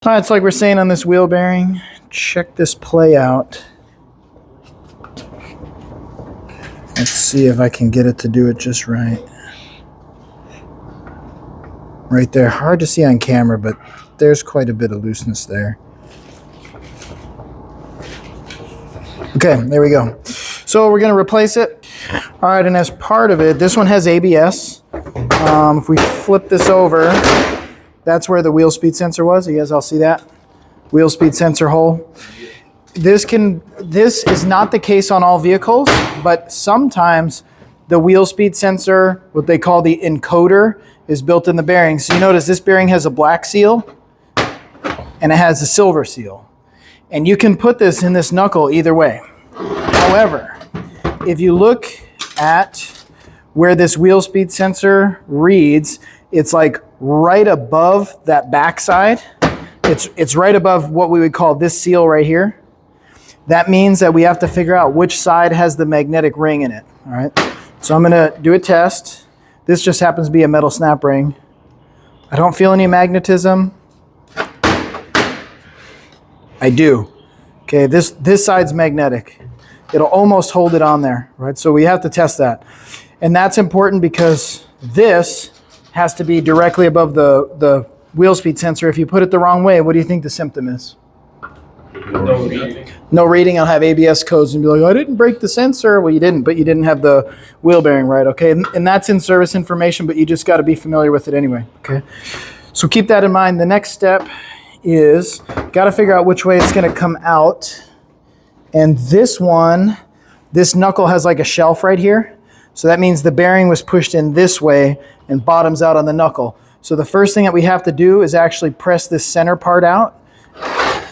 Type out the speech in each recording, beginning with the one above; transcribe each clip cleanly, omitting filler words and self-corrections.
All right, it's like we're saying on this wheel bearing. Check this play out. Let's see if I can get it to do it just right. Right there, hard to see on camera, but there's quite a bit of looseness there. Okay, there we go. So we're gonna replace it. All right, and as part of it, this one has ABS. If we flip this over, that's where the wheel speed sensor was. You guys all see that? Wheel speed sensor hole. This is not the case on all vehicles, but sometimes the wheel speed sensor, what they call the encoder, is built in the bearing. So you notice this bearing has a black seal and it has a silver seal. And you can put this in this knuckle either way. However, if you look at where this wheel speed sensor reads, it's like right above that backside. It's right above what we would call this seal right here. That means that we have to figure out which side has the magnetic ring in it. All right. So I'm going to do a test. This just happens to be a metal snap ring. I don't feel any magnetism. I do. Okay, this side's magnetic. It'll almost hold it on there, right? So we have to test that. And that's important because this has to be directly above the wheel speed sensor. If you put it the wrong way, what do you think the symptom is? No reading. No reading. I'll have ABS codes and be like, I didn't break the sensor. Well, you didn't, but you didn't have the wheel bearing right, okay? And that's in service information, but you just got to be familiar with it anyway, okay? So keep that in mind. The next step is got to figure out which way it's going to come out. And this one, this knuckle has like a shelf right here. So that means the bearing was pushed in this way and bottoms out on the knuckle. So the first thing that we have to do is actually press this center part out,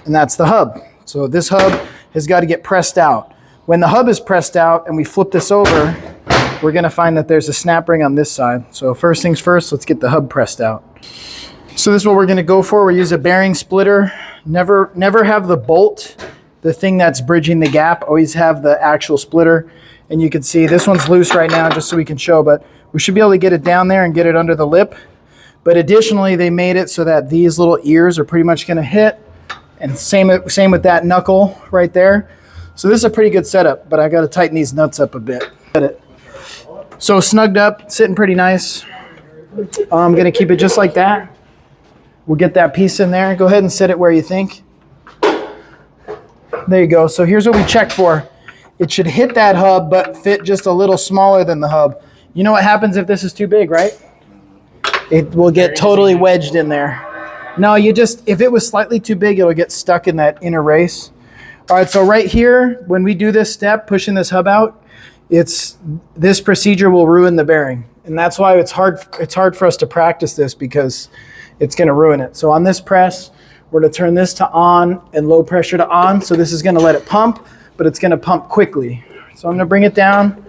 and that's the hub. So this hub has got to get pressed out. When the hub is pressed out and we flip this over, we're going to find that there's a snap ring on this side. So first things first, let's get the hub pressed out. So this is what we're going to go for. We use a bearing splitter. Never have the bolt, the thing that's bridging the gap. Always have the actual splitter. And you can see this one's loose right now just so we can show, but we should be able to get it down there and get it under the lip. But additionally, they made it so that these little ears are pretty much going to hit. And same with that knuckle right there. So this is a pretty good setup, but I got to tighten these nuts up a bit. So snugged up, sitting pretty nice. I'm going to keep it just like that. We'll get that piece in there. Go ahead and set it where you think. There you go. So here's what we check for. It should hit that hub, but fit just a little smaller than the hub. You know what happens if this is too big, right? It will get totally wedged in there. No, if it was slightly too big, it'll get stuck in that inner race. All right, so right here, when we do this step, pushing this hub out, this procedure will ruin the bearing. And that's why it's hard for us to practice this because it's gonna ruin it. So on this press, we're gonna turn this to on and low pressure to on. So this is gonna let it pump, but it's gonna pump quickly. So I'm gonna bring it down.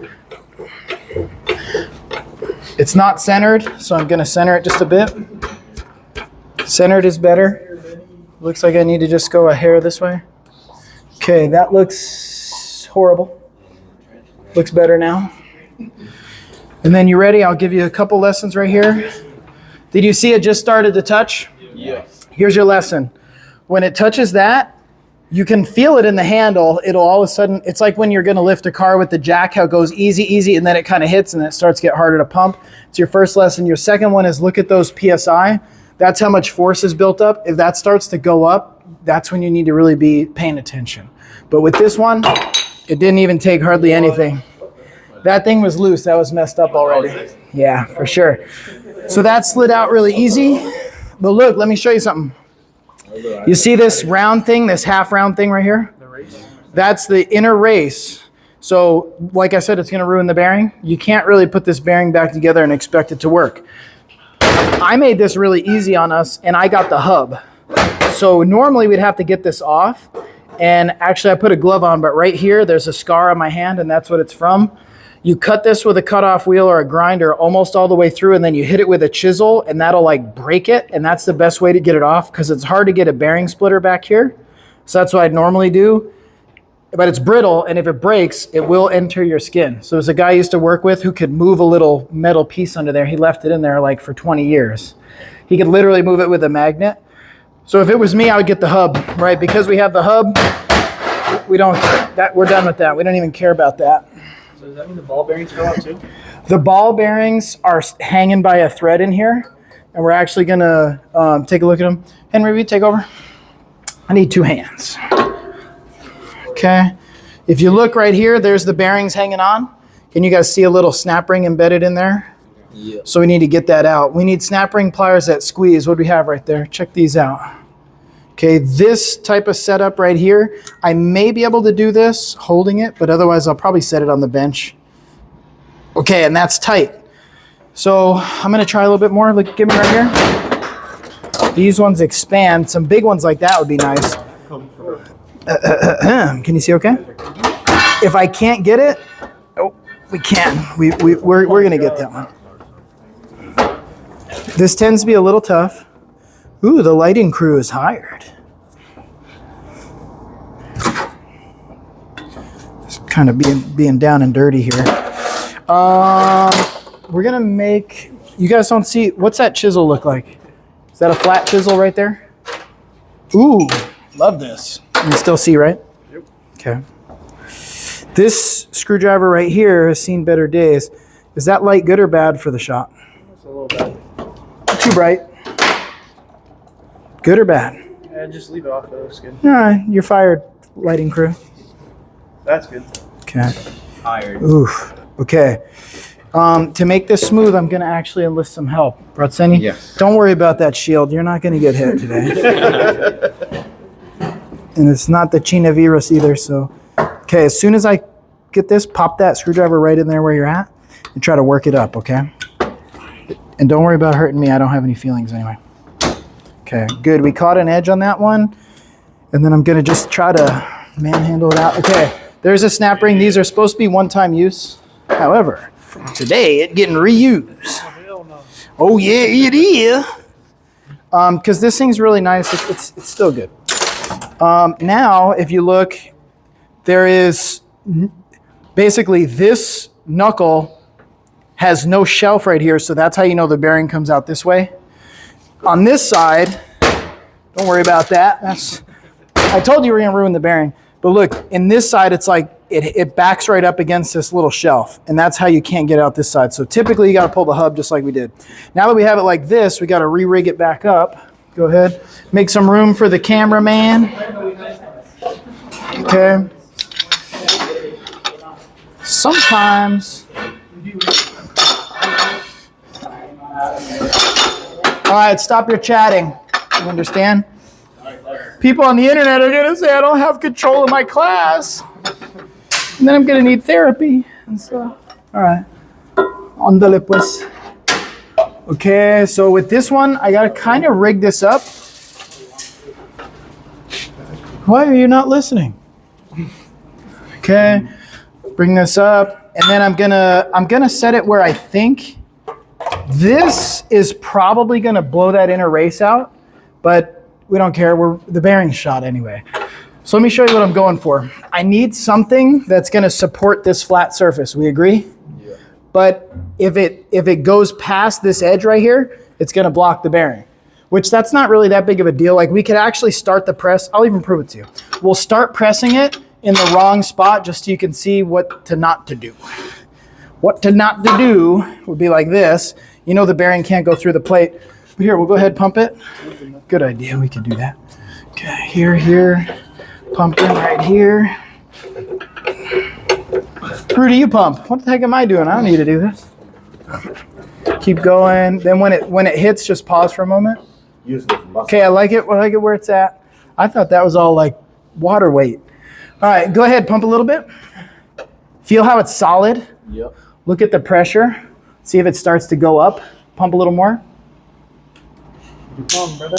It's not centered, so I'm gonna center it just a bit. Centered is better. Looks like I need to just go a hair this way. Okay, that looks horrible. Looks better now. And then you ready? I'll give you a couple lessons right here. Did you see it just started to touch? Yes. Here's your lesson. When it touches that, you can feel it in the handle. It'll all of a sudden, it's like when you're gonna lift a car with the jack, how it goes easy, easy, and then it kind of hits and then it starts to get harder to pump. It's your first lesson. Your second one is look at those PSI. That's how much force is built up. If that starts to go up, that's when you need to really be paying attention. But with this one, it didn't even take hardly anything. That thing was loose. That was messed up already. Yeah, for sure. So that slid out really easy. But look, let me show you something. You see this round thing, this half round thing right here? That's the inner race. So like I said, it's going to ruin the bearing. You can't really put this bearing back together and expect it to work. I made this really easy on us and I got the hub. So normally we'd have to get this off. And actually I put a glove on, but right here there's a scar on my hand and that's what it's from. You cut this with a cutoff wheel or a grinder almost all the way through and then you hit it with a chisel and that'll like break it. And that's the best way to get it off because it's hard to get a bearing splitter back here. So that's what I'd normally do. But it's brittle and if it breaks, it will enter your skin. So there's a guy I used to work with who could move a little metal piece under there. He left it in there like for 20 years. He could literally move it with a magnet. So if it was me, I would get the hub, right? Because we have the hub, we're done with that. We don't even care about that. So does that mean the ball bearings fell out too? The ball bearings are hanging by a thread in here, and we're actually gonna take a look at them. Henry, will you take over? I need 2 hands. Okay. If you look right here, there's the bearings hanging on. Can you guys see a little snap ring embedded in there? Yeah. So we need to get that out. We need snap ring pliers that squeeze. What do we have right there? Check these out. Okay, this type of setup right here, I may be able to do this holding it, but otherwise I'll probably set it on the bench. Okay, and that's tight. So I'm gonna try a little bit more. Look, give me right here. These ones expand. Some big ones like that would be nice. Can you see okay? If I can't get it, oh, we can. We're gonna get that one. This tends to be a little tough. Ooh, the lighting crew is hired. Just kind of being down and dirty here. We're gonna make, you guys don't see, what's that chisel look like? Is that a flat chisel right there? Ooh, love this. You can still see, right? Yep. Okay. This screwdriver right here has seen better days. Is that light good or bad for the shot? It's a little bad. Too bright. Good or bad? Yeah, just leave it off. That looks good. All right, you're fired, lighting crew. That's good. Okay. Tired. Oof. Okay. To make this smooth, I'm going to actually enlist some help. Bratseni? Yes. Don't worry about that shield. You're not going to get hit today. And it's not the China virus either, so. Okay, as soon as I get this, pop that screwdriver right in there where you're at and try to work it up, okay? And don't worry about hurting me. I don't have any feelings anyway. Okay, good. We caught an edge on that one. And then I'm going to just try to manhandle it out. Okay, there's a snap ring. These are supposed to be one-time use. However, today it's getting reused. Oh, yeah, it is. Because this thing's really nice. It's still good. Now, if you look, there is basically this knuckle has no shelf right here. So that's how you know the bearing comes out this way. On this side, don't worry about that. I told you we're going to ruin the bearing. But look, in this side, it's like it backs right up against this little shelf. And that's how you can't get out this side. So typically, you got to pull the hub just like we did. Now that we have it like this, we got to re-rig it back up. Go ahead. Make some room for the cameraman. Okay. Sometimes. All right, stop your chatting. You understand? People on the internet are going to say I don't have control of my class. And then I'm going to need therapy and stuff. All right. Andale pues. Okay, so with this one, I got to kind of rig this up. Why are you not listening? Okay. Bring this up, and then I'm gonna set it where I think this is probably gonna blow that inner race out, but we don't care. The bearing's shot anyway. So let me show you what I'm going for. I need something that's gonna support this flat surface. We agree? Yeah. But if it goes past this edge right here, it's gonna block the bearing, which that's not really that big of a deal. Like we could actually start the press. I'll even prove it to you. We'll start pressing it in the wrong spot just so you can see what to not to do. What to not to do would be like this. You know the bearing can't go through the plate. But here, we'll go ahead and pump it. Good idea, we can do that. Okay, here, pump in right here. Rudy, you pump. What the heck am I doing? I don't need to do this. Keep going. Then when it hits, just pause for a moment. Okay, I like it where it's at. I thought that was all like water weight. All right, go ahead, pump a little bit. Feel how it's solid. Yep. Look at the pressure. See if it starts to go up. Pump a little more. You pump, brother.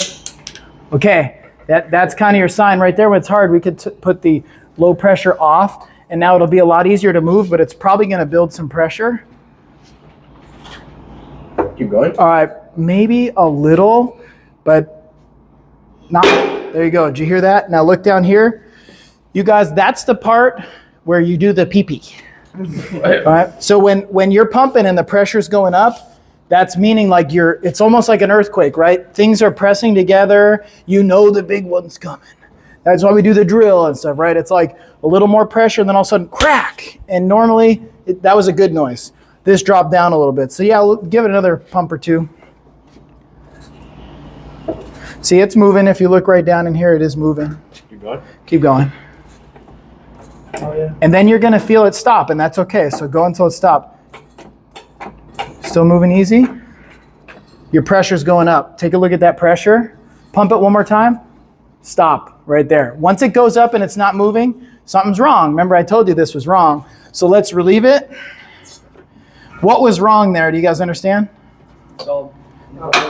Okay, that's kind of your sign right there. When it's hard, we could put the low pressure off, and now it'll be a lot easier to move, but it's probably going to build some pressure. Keep going. All right, maybe a little, but not. There you go. Did you hear that? Now look down here. You guys, that's the part where you do the pee-pee. All right. So when you're pumping and the pressure's going up, That's meaning like it's almost like an earthquake, right? Things are pressing together. You know the big one's coming. That's why we do the drill and stuff, right? It's like a little more pressure and then all of a sudden crack. And normally that was a good noise. This dropped down a little bit. So yeah, give it another pump or two. See, it's moving. If you look right down in here, it is moving. Keep going. Keep going. Oh yeah. And then you're going to feel it stop, and that's okay. So go until it stops. Still moving easy. Your pressure's going up. Take a look at that pressure. Pump it one more time. Stop right there. Once it goes up and it's not moving, something's wrong. Remember, I told you this was wrong. So let's relieve it. What was wrong there? Do you guys understand?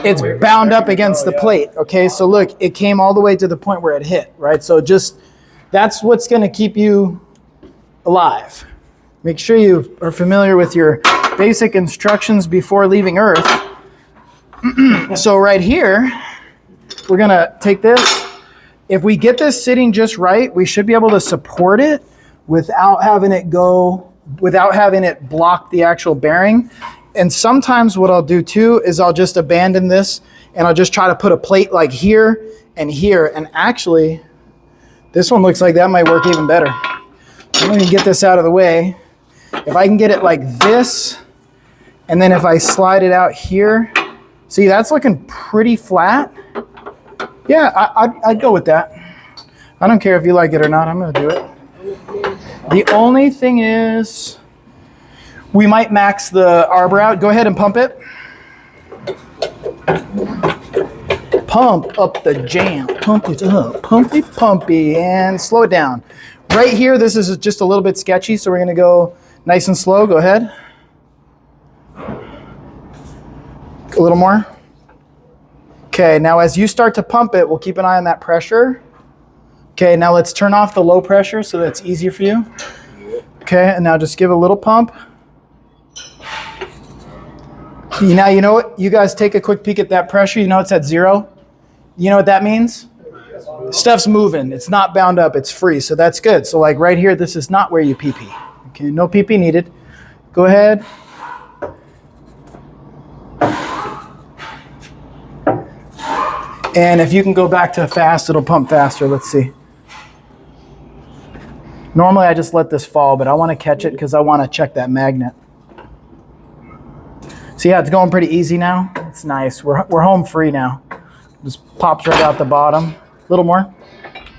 It's bound up against the plate. Okay, so look, it came all the way to the point where it hit, right? So that's what's going to keep you alive. Make sure you are familiar with your basic instructions before leaving Earth. So right here, we're going to take this. If we get this sitting just right, we should be able to support it without having it block the actual bearing. And sometimes what I'll do too is I'll just abandon this and I'll just try to put a plate like here and here. And actually, this one looks like that might work even better. I'm going to get this out of the way. If I can get it like this, and then if I slide it out here, see, that's looking pretty flat. Yeah, I'd go with that. I don't care if you like it or not. I'm going to do it. The only thing is, we might max the arbor out. Go ahead and pump it. Pump up the jam. Pump it up. Pumpy, pumpy. And slow it down. Right here, this is just a little bit sketchy, so we're going to go nice and slow. Go ahead. A little more. Okay, now as you start to pump it, we'll keep an eye on that pressure. Okay, now let's turn off the low pressure so that's easier for you. Okay, and now just give a little pump. Now, you know what? You guys take a quick peek at that pressure. You know it's at 0. You know what that means? Stuff's moving. It's not bound up. It's free. So that's good. So like right here, this is not where you pee-pee. Okay, no pee-pee needed. Go ahead. And if you can go back to fast, it'll pump faster. Let's see. Normally I just let this fall, but I want to catch it because I want to check that magnet. So yeah, it's going pretty easy now. It's nice. We're home free now. Just pops right out the bottom. A little more.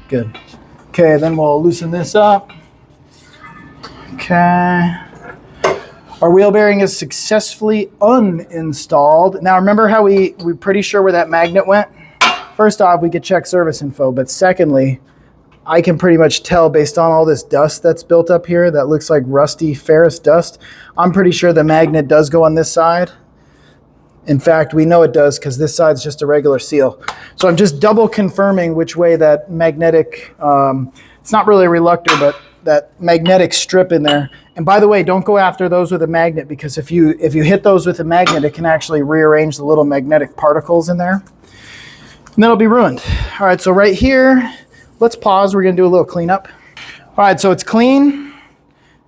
Good. Okay, then we'll loosen this up. Okay. Our wheel bearing is successfully uninstalled. Now remember how we're pretty sure where that magnet went? First off, we could check service info, but secondly, I can pretty much tell based on all this dust that's built up here that looks like rusty ferrous dust. I'm pretty sure the magnet does go on this side. In fact, we know it does because this side's just a regular seal. So I'm just double confirming which way that magnetic, it's not really a reluctor, but that magnetic strip in there. And by the way, don't go after those with a magnet because if you hit those with a magnet, it can actually rearrange the little magnetic particles in there. And then it'll be ruined. All right, so right here, let's pause. We're going to do a little cleanup. All right, so it's clean.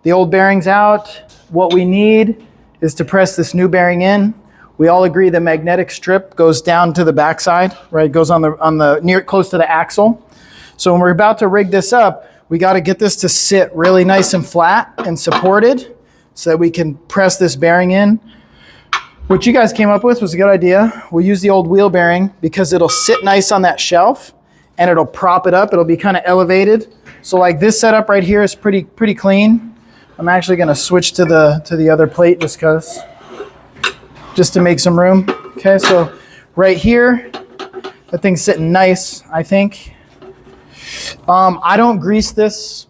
The old bearing's out. What we need is to press this new bearing in. We all agree the magnetic strip goes down to the backside, right? It goes on the near close to the axle. So when we're about to rig this up, we got to get this to sit really nice and flat and supported so that we can press this bearing in. What you guys came up with was a good idea. We'll use the old wheel bearing because it'll sit nice on that shelf and it'll prop it up. It'll be kind of elevated. So like this setup right here is pretty clean. I'm actually going to switch to the other plate just to make some room. Okay, so right here, that thing's sitting nice, I think. I don't grease this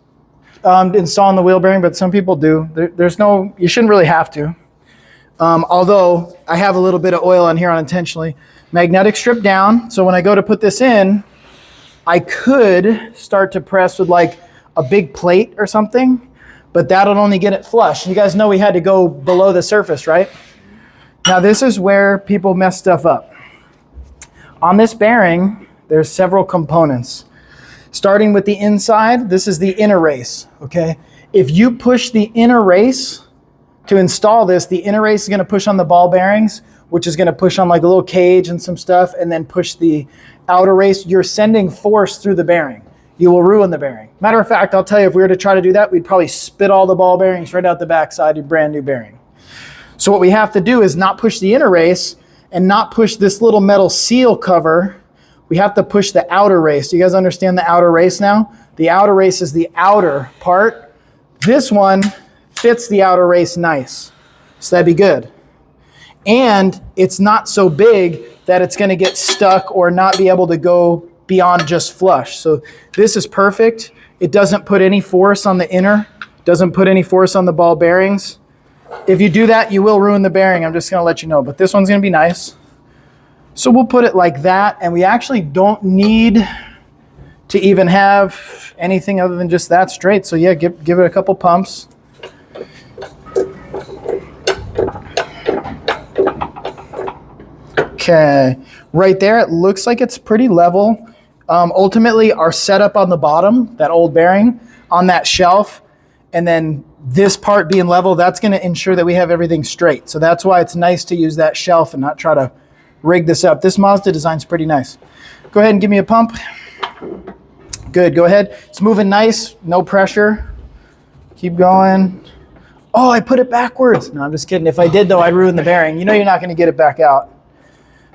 installing the wheel bearing, but some people do. You shouldn't really have to. Although I have a little bit of oil on here unintentionally. Magnetic strip down. So when I go to put this in, I could start to press with like a big plate or something, but that'll only get it flush. You guys know we had to go below the surface, right? Now this is where people mess stuff up. On this bearing, there's several components. Starting with the inside, this is the inner race, okay? If you push the inner race to install this, the inner race is going to push on the ball bearings, which is going to push on like a little cage and some stuff, and then push the outer race, you're sending force through the bearing. You will ruin the bearing. Matter of fact, I'll tell you, if we were to try to do that, we'd probably spit all the ball bearings right out the backside, a brand new bearing. So what we have to do is not push the inner race and not push this little metal seal cover. We have to push the outer race. Do you guys understand the outer race now? The outer race is the outer part. This one fits the outer race nice. So that'd be good. And it's not so big that it's going to get stuck or not be able to go beyond just flush. So this is perfect. It doesn't put any force on the inner, doesn't put any force on the ball bearings. If you do that, you will ruin the bearing. I'm just going to let you know. But this one's going to be nice. So we'll put it like that. And we actually don't need to even have anything other than just that straight. So yeah, give it a couple pumps. Okay, right there, it looks like it's pretty level. Ultimately, our setup on the bottom, that old bearing, on that shelf, and then this part being level, that's going to ensure that we have everything straight. So that's why it's nice to use that shelf and not try to rig this up. This Mazda design's pretty nice. Go ahead and give me a pump. Good, go ahead. It's moving nice, no pressure. Keep going. Oh, I put it backwards. No, I'm just kidding. If I did, though, I'd ruin the bearing. You know you're not going to get it back out.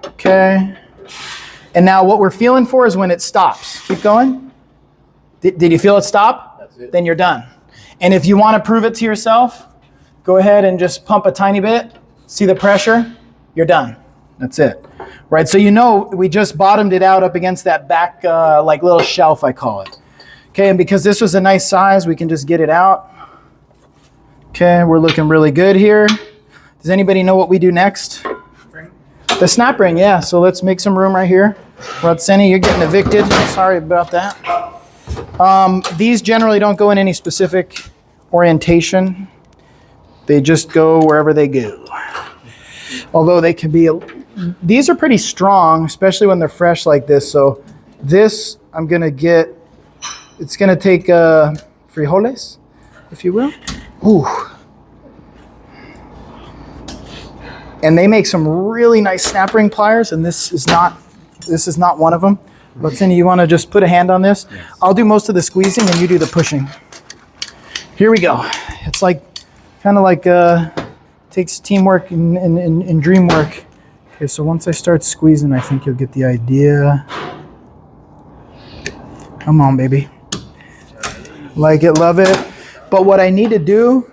Okay. And now what we're feeling for is when it stops. Keep going. Did you feel it stop? That's it. Then you're done. And if you want to prove it to yourself, go ahead and just pump a tiny bit. See the pressure? You're done. That's it. Right, so you know we just bottomed it out up against that back like little shelf, I call it. Okay, and because this was a nice size, we can just get it out. Okay, we're looking really good here. Does anybody know what we do next? The snap ring, yeah. So let's make some room right here. Rodseni, you're getting evicted. Sorry about that. These generally don't go in any specific orientation. They just go wherever they go. Although they can be, these are pretty strong, especially when they're fresh like this. So this, I'm going to get, it's going to take frijoles, if you will. Ooh. And they make some really nice snap ring pliers, and this is not one of them. But Cindy, you want to just put a hand on this? Yes. I'll do most of the squeezing and you do the pushing. Here we go. It's like, kind of like, takes teamwork and dream work. Okay, so once I start squeezing, I think you'll get the idea. Come on, baby. Like it, love it. But what I need to do,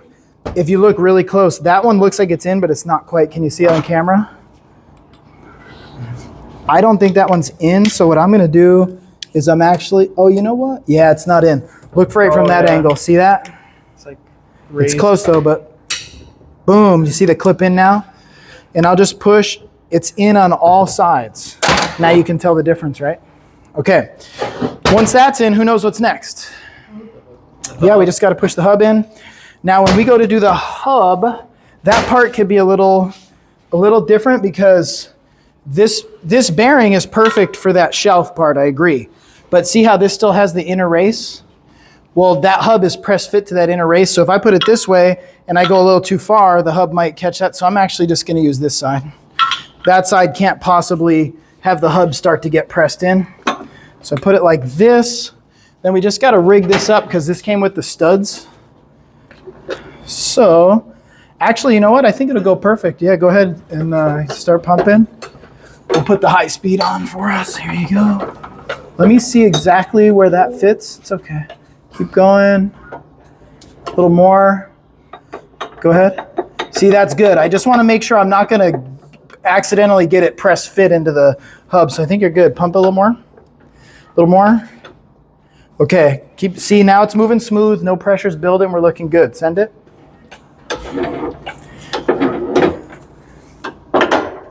if you look really close, that one looks like it's in, but it's not quite. Can you see it on camera? I don't think that one's in, so what I'm going to do is I'm actually, oh, you know what? Yeah, it's not in. Look right from that angle. See that? It's like raised. It's close though, but boom. You see the clip in now? And I'll just push. It's in on all sides. Now you can tell the difference, right? Okay. Once that's in, who knows what's next? Yeah, we just got to push the hub in. Now, when we go to do the hub, that part could be a little different because this bearing is perfect for that shelf part, I agree. But see how this still has the inner race? Well, that hub is press fit to that inner race. So if I put it this way and I go a little too far, the hub might catch that. So I'm actually just going to use this side. That side can't possibly have the hub start to get pressed in. So I put it like this. Then we just got to rig this up because this came with the studs. So, actually, you know what? I think it'll go perfect. Yeah, go ahead and start pumping. We'll put the high speed on for us. Here you go. Let me see exactly where that fits. It's okay. Keep going. A little more. Go ahead. See, that's good. I just want to make sure I'm not going to accidentally get it press fit into the hub. So I think you're good. Pump a little more. A little more. Okay. See, now it's moving smooth. No pressure's building. We're looking good. Send it.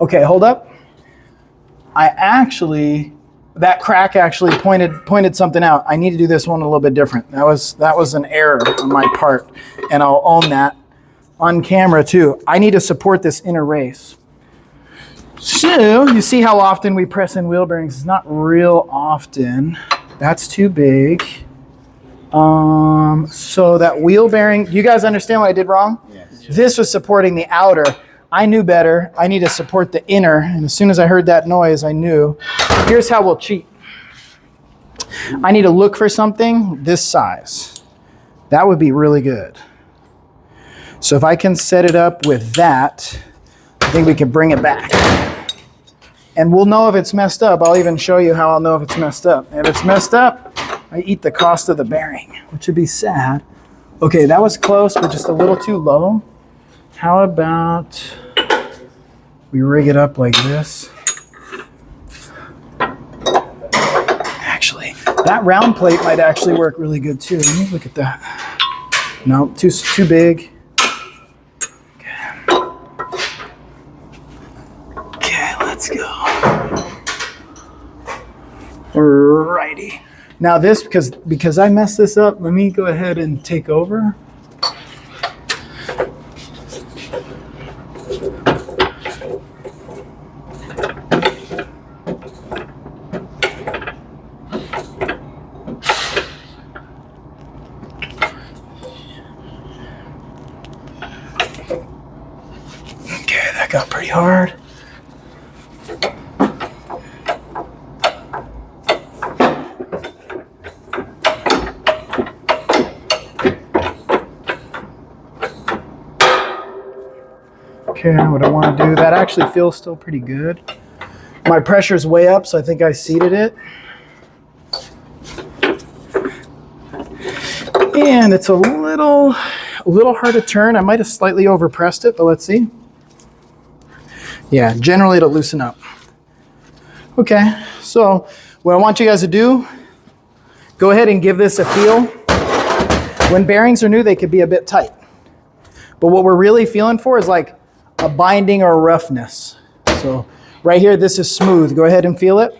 Okay, hold up. That crack actually pointed something out. I need to do this one a little bit different. That was an error on my part, and I'll own that on camera too. I need to support this inner race. So you see how often we press in wheel bearings. It's not real often. That's too big. So that wheel bearing, you guys understand what I did wrong? Yes. This was supporting the outer. I knew better. I need to support the inner. And as soon as I heard that noise, I knew. Here's how we'll cheat. I need to look for something this size. That would be really good. So if I can set it up with that, I think we can bring it back. And we'll know if it's messed up. I'll even show you how I'll know if it's messed up. If it's messed up, I eat the cost of the bearing, which would be sad. Okay, that was close, but just a little too low. How about we rig it up like this? Actually, that round plate might actually work really good too. Let me look at that. No, too big. Okay, let's go. Alrighty. Now this, because I messed this up, let me go ahead and take over. Okay, that got pretty hard. Okay, what I want to do, that actually feels still pretty good. My pressure's way up, so I think I seated it. And it's a little hard to turn. I might have slightly overpressed it, but let's see. Yeah, generally it'll loosen up. Okay, so what I want you guys to do, go ahead and give this a feel. When bearings are new, they could be a bit tight. But what we're really feeling for is like a binding or a roughness. So right here, this is smooth. Go ahead and feel it.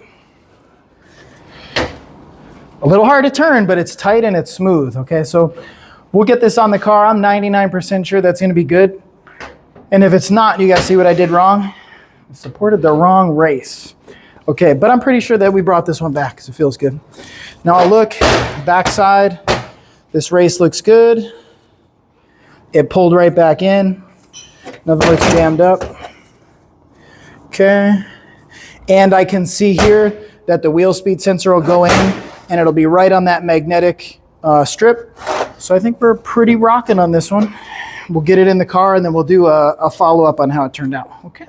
A little hard to turn, but it's tight and it's smooth. Okay, so we'll get this on the car. I'm 99% sure that's going to be good. And if it's not, you guys see what I did wrong? I supported the wrong race. Okay, but I'm pretty sure that we brought this one back because it feels good. Now I'll look backside. This race looks good. It pulled right back in. Nothing looks jammed up. Okay. And I can see here that the wheel speed sensor will go in and it'll be right on that magnetic strip. So I think we're pretty rocking on this one. We'll get it in the car and then we'll do a follow-up on how it turned out. Okay.